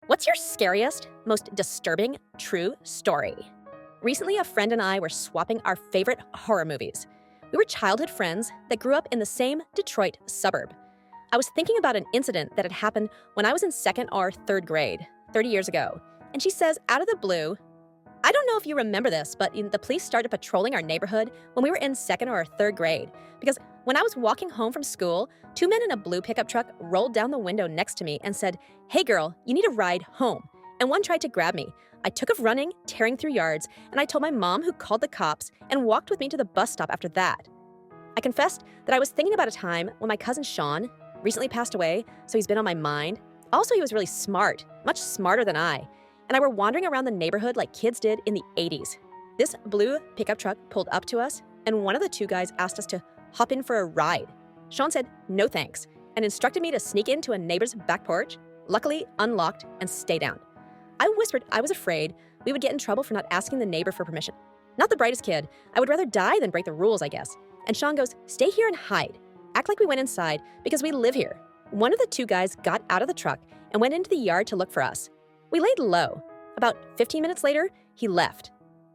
What's your scariest, most disturbing true story? Recently, a friend and I were swapping our favorite horror movies. We were childhood friends that grew up in the same Detroit suburb. I was thinking about an incident that had happened when I was in second or third grade, 30 years ago. And she says, out of the blue, I don't know if you remember this, but the police started patrolling our neighborhood when we were in second or third grade. Because when I was walking home from school, two men in a blue pickup truck rolled down the window next to me and said, "Hey girl, you need a ride home." And one tried to grab me. I took off running, tearing through yards, and I told my mom, who called the cops and walked with me to the bus stop after that. I confessed that I was thinking about a time when my cousin Sean recently passed away, so he's been on my mind. Also, he was really smart, much smarter than I. And I were wandering around the neighborhood like kids did in the 80s. This blue pickup truck pulled up to us, and one of the two guys asked us to hop in for a ride. Sean said, "No thanks," and instructed me to sneak into a neighbor's back porch, luckily unlocked, and stay down. I whispered I was afraid we would get in trouble for not asking the neighbor for permission. Not the brightest kid. I would rather die than break the rules, I guess. And Sean goes, "Stay here and hide. Act like we went inside because we live here." One of the two guys got out of the truck and went into the yard to look for us. We laid low. About 15 minutes later, he left.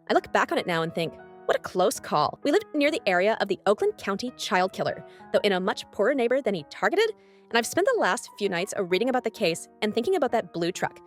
I look back on it now and think, what a close call. We lived near the area of the Oakland County child killer, though in a much poorer neighbor than he targeted, and I've spent the last few nights reading about the case and thinking about that blue truck.